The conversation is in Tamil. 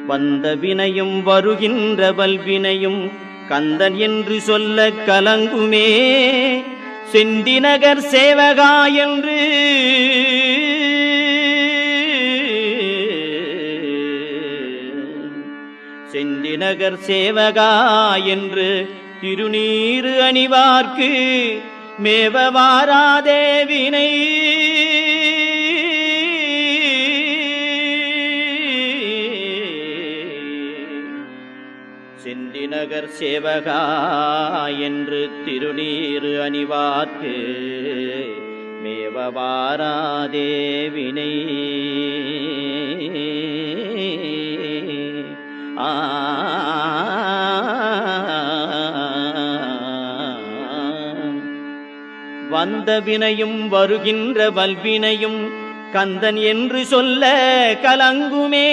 வந்த வினையும் வருகின்ற வல்வினையும் கந்தன் என்று சொல்ல கலங்குமே. செந்திநகர் சேவகா என்று செந்திநகர் சேவகா என்று திருநீறு அணிவார்க்கு மேவவாராதே வினை. செந்திநகர் சேவகா என்று திருநீறு அணிவார்க்கு மேவவாராதே வினை. வந்த வினையும் வருகின்ற வல்வினையும் கந்தன் என்று சொல்ல கலங்குமே.